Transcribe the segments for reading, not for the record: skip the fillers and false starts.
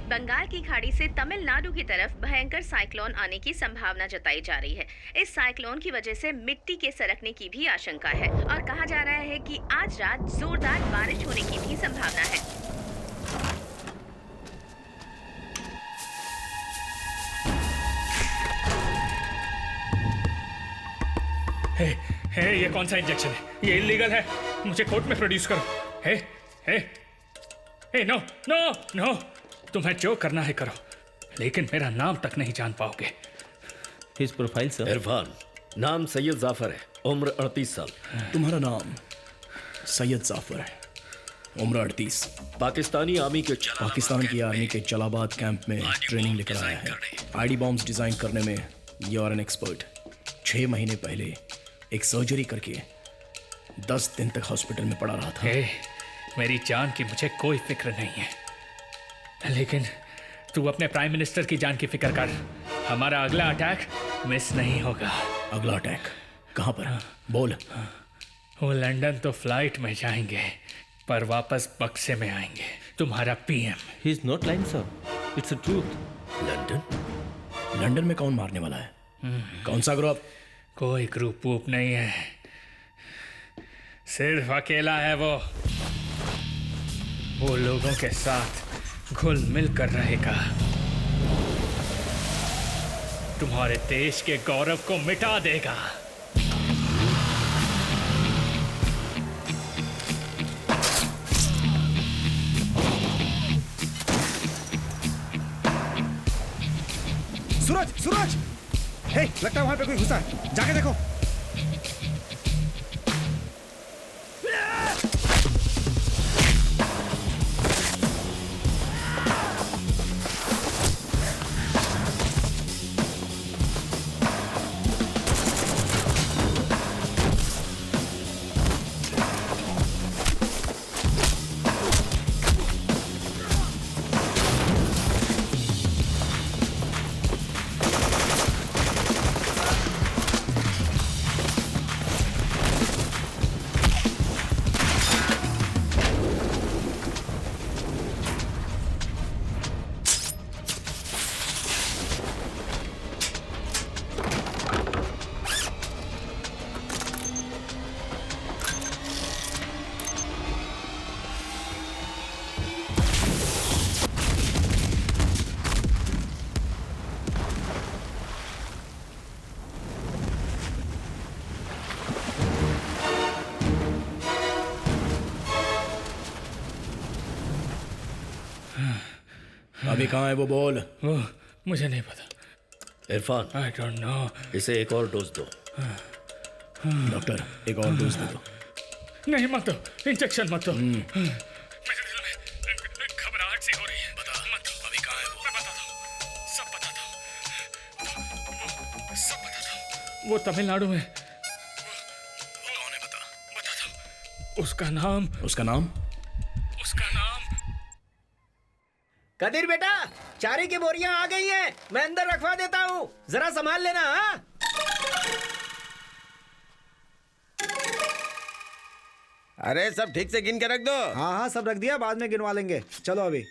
बंगाल की खाड़ी से तमिलनाडु की तरफ भयंकर साइक्लोन आने की संभावना जताई जा रही है। इस साइक्लोन की वजह से मिट्टी के सरकने की भी आशंका है और कहा जा रहा है कि आज रात जोरदार बारिश होने की भी संभावना है। हे, हे, ये कौन सा इंजेक्शन है? ये इलीगल है। मुझे कोर्ट में प्रोड्यूस करो। हे, हे, हे, नो, नो, नो। तुम्हें जो करना है करो, लेकिन मेरा नाम तक नहीं जान पाओगे। His profile sir. इरफान, नाम सैयद जाफर है, उम्र 38 साल। तुम्हारा नाम सैयद जाफर है, उम्र 38। पाकिस्तान की आर्मी के जलालाबाद कैंप में ट्रेनिंग लेकर आया है। आईडी बॉम्ब्स डिजाइन करने में यू आर एन एक्सपर्ट। 6 महीने पहले एक सर्जरी करके 10 दिन तक हॉस्पिटल में पड़ा रहा था। हे, मेरी जान की मुझे कोई फिक्र नहीं है, लेकिन तू अपने प्राइम मिनिस्टर की जान की फिक्र कर। हमारा अगला अटैक मिस नहीं होगा। अगला अटैक कहाँ पर? बोल। वो लंदन तो फ्लाइट में जाएंगे, पर वापस बक्से में आएंगे। तुम्हारा PM. He is not lying sir, it's a truth. London में कौन मारने वाला है? कौन सा ग्रुप? कोई ग्रुप वूप नहीं है, सिर्फ अकेला है वो लोगों के साथ घुल मिल कर रहेगा। तुम्हारे देश के गौरव को मिटा देगा। सूरज, सूरज! हे, लगता है वहां पे कोई घुसा है। जाके देखो। अभी कहाँ है वो? बोल। वो मुझे नहीं पता। Irfan, I don't know. इसे एक और डोज दो। डॉक्टर, एक और डोज दे दो। नहीं, मत दो। इंजेक्शन मत दो। मेरे दिल में घबराहट सी हो रही है। बता, मत दो। अभी कहाँ है वो? मैं बताता हूँ, सब बताता हूँ, सब बताता हूँ। वो तमिलनाडु में। कौन है? बताता हूँ। उसका नाम कदीर बेटा, चारे की बोरियां आ गई हैं। मैं अंदर रखवा देता हूँ, जरा संभाल लेना। हाँ, अरे सब ठीक से गिन के रख दो। हाँ हाँ, सब रख दिया, बाद में गिनवा लेंगे। चलो अभी।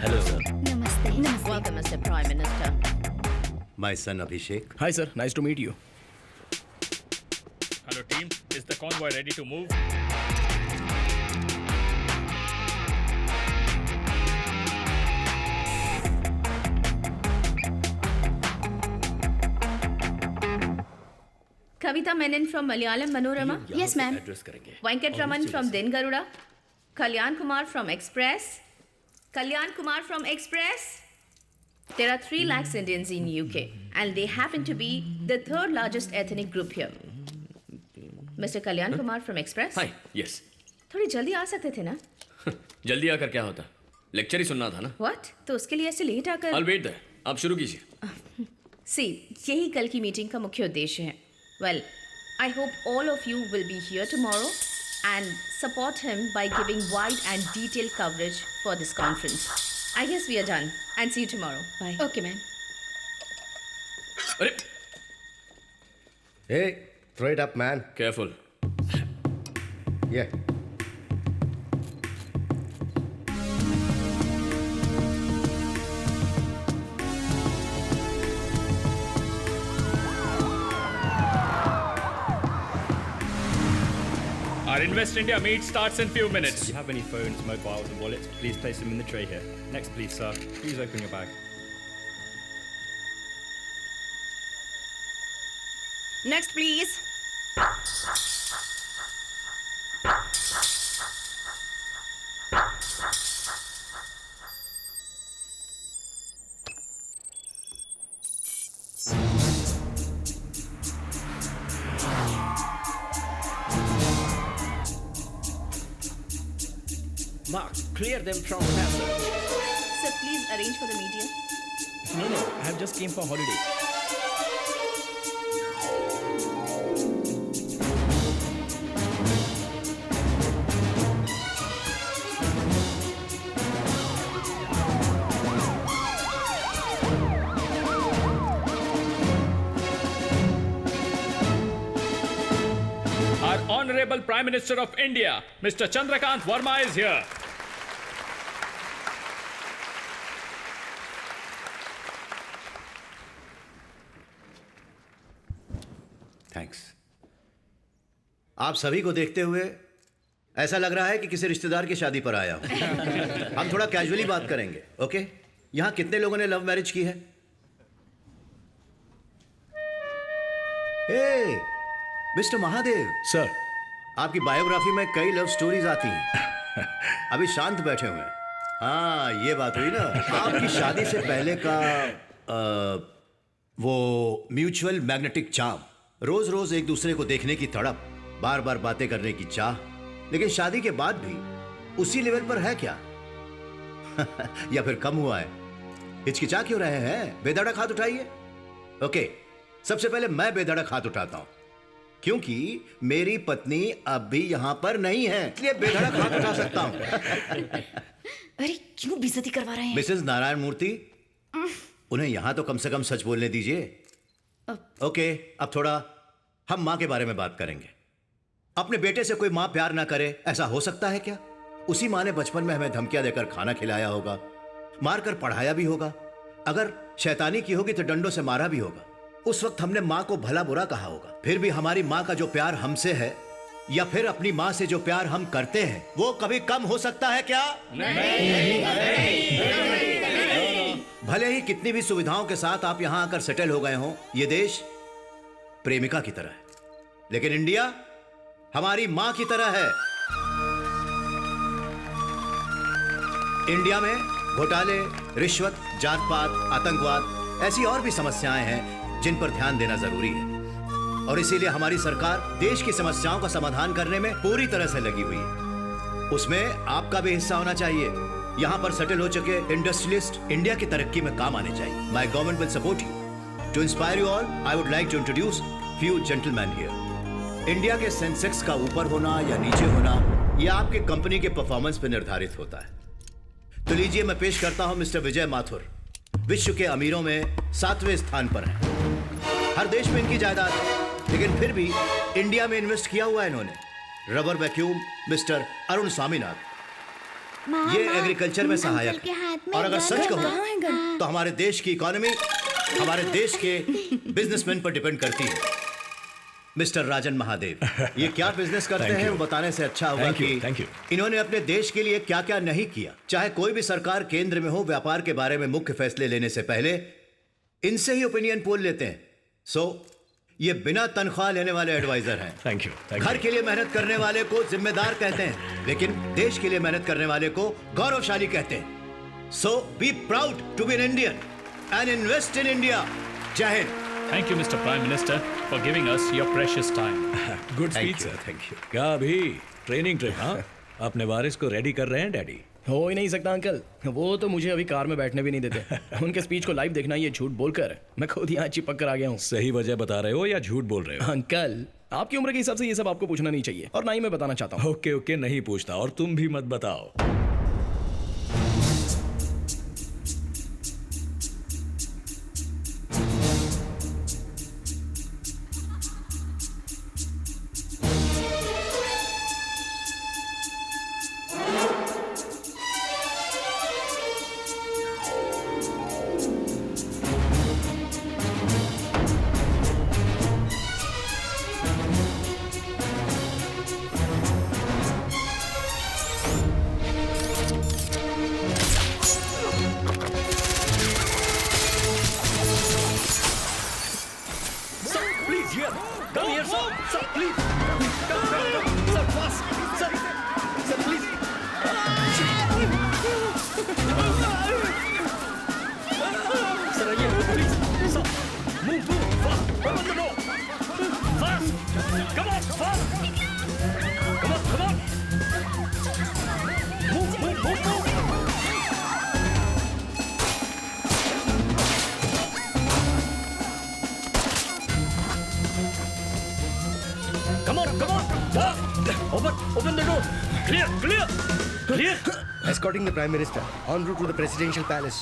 Hello sir. नमस्ते। Welcome mister prime minister. My son Abhishek. Hi sir, nice to meet you. Hello team, is the convoy ready to move? Kavita Menon from Malayalam Manorama. Yes, ma'am. Address करेंगे। Venkat Raman from Din Garuda. Kalyan Kumar from Express. Kalyan Kumar from Express. There are 3 lakhs Indians in UK and they happen to be the 3rd largest ethnic group here. Mr. Kalyan Kumar from Express. Hi, yes. थोड़ी जल्दी आ सकते थे ना? जल्दी आकर क्या होता, lecture ही सुनना था ना। व्हाट? तो उसके लिए ऐसे लेट आकर? I'll wait there. आप शुरू कीजिए। सी, यही कल की मीटिंग का मुख्य उद्देश्य है। Well, I hope all of you will be here tomorrow and support him by giving wide and detailed coverage for this conference. I guess we are done and see you tomorrow. Bye. Okay, ma'am. अरे Hey, throw it up, man. Careful. Yeah. Our Invest India meet starts in few minutes. If you have any phones, mobiles, and wallets, please place them in the tray here. Next, please, sir. Please open your bag. Next, please. Mark, clear them from passage. Sir, please arrange for the media. No, I have just came for holiday. Our Honorable Prime Minister of India, Mr. Chandrakant Verma is here. Thanks. आप सभी को देखते हुए ऐसा लग रहा है कि किसी रिश्तेदार की शादी पर आया हूं। हम थोड़ा कैजुअली बात करेंगे, ओके? यहां कितने लोगों ने लव मैरिज की है? हे, मिस्टर महादेव, सर, आपकी बायोग्राफी में कई लव स्टोरीज आती हैं। अभी शांत बैठे हुए हैं। हाँ, ये बात हुई ना। आपकी शादी से पहले का वो म्यूचुअल मैग्नेटिक चार्म, रोज रोज एक दूसरे को देखने की तड़प, बार बार बातें करने की चाह, लेकिन शादी के बाद भी उसी लेवल पर है क्या? या फिर कम हुआ है? हिचकिचा क्यों रहे हैं? बेधड़क हाथ उठाइए। ओके, सबसे पहले मैं बेधड़क हाथ उठाता हूं, क्योंकि मेरी पत्नी अब भी यहां पर नहीं है, इसलिए बेधड़क हाथ उठा सकता हूं। अरे क्यों बेइज्जती करवा रहे हैं? मिसेस नारायण मूर्ति, उन्हें यहां तो कम से कम सच बोलने दीजिए। ओके, अब थोड़ा हम मां के बारे में बात करेंगे। अपने बेटे से कोई मां प्यार ना करे, ऐसा हो सकता है क्या? उसी मां ने बचपन में हमें धमकियां देकर खाना खिलाया होगा, मारकर पढ़ाया भी होगा, अगर शैतानी की होगी तो डंडों से मारा भी होगा। उस वक्त हमने मां को भला बुरा कहा होगा, फिर भी हमारी मां का जो प्यार हमसे है, या फिर अपनी मां से जो प्यार हम करते हैं, वो कभी कम हो सकता है क्या? भले ही कितनी भी सुविधाओं के साथ आप यहां आकर सेटल हो गए हों, ये देश प्रेमिका की तरह है, लेकिन इंडिया हमारी मां की तरह है। इंडिया में घोटाले, रिश्वत, जात पात, आतंकवाद, ऐसी और भी समस्याएं हैं जिन पर ध्यान देना जरूरी है, और इसीलिए हमारी सरकार देश की समस्याओं का समाधान करने में पूरी तरह से लगी हुई है। उसमें आपका भी हिस्सा होना चाहिए। यहां पर सेटल हो चुके इंडस्ट्रियलिस्ट इंडिया की तरक्की में काम आने चाहिए। My government will support you. To inspire you all, I would like to introduce few gentleman here. India के सेंसेक्स का ऊपर होना या नीचे होना, यह आपके कंपनी के परफॉर्मेंस पर निर्धारित होता है। तो लीजिए, मैं पेश करता हूं मिस्टर विजय माथुर, विश्व के अमीरों में 7वें स्थान पर हैं। हर देश में इनकी जायदाद है, लेकिन फिर भी इंडिया में इन्वेस्ट किया हुआ है इन्होंने। Rubber vacuum mister Arun Swaminath, ये एग्रीकल्चर में सहायक है, और अगर सच कहूं तो हमारे देश की इकोनॉमी हमारे देश के बिजनेसमैन पर डिपेंड करती है। मिस्टर राजन महादेव, ये क्या बिजनेस करते हैं वो बताने से अच्छा होगा कि इन्होंने अपने देश के लिए क्या क्या नहीं किया। चाहे कोई भी सरकार केंद्र में हो, व्यापार के बारे में मुख्य फैसले लेने से पहले इनसे ही ओपिनियन पोल लेते हैं। सो ये बिना तनख्वाह लेने वाले एडवाइजर हैं। Thank you. घर के लिए मेहनत करने वाले को जिम्मेदार कहते हैं, लेकिन देश के लिए मेहनत करने वाले को गौरवशाली कहते हैं। So be proud to be an Indian and invest in India. जय हिंद। Thank you, Mr. Prime Minister, for giving us your precious time. Good speech sir, thank you. क्या अभी ट्रेनिंग ट्रिप? हाँ, अपने वारिस को रेडी कर रहे हैं डैडी? हो ही नहीं सकता अंकल, वो तो मुझे अभी कार में बैठने भी नहीं देते। उनके स्पीच को लाइव देखना ये झूठ बोलकर मैं खुद यहाँ चिपक कर आ गया हूँ। सही वजह बता रहे हो या झूठ बोल रहे हो? अंकल आपकी उम्र के हिसाब से ये सब आपको पूछना नहीं चाहिए और ना ही मैं बताना चाहता हूँ। ओके ओके, नहीं पूछता और तुम भी मत बताओ। Escorting the Prime Minister en route to the presidential palace.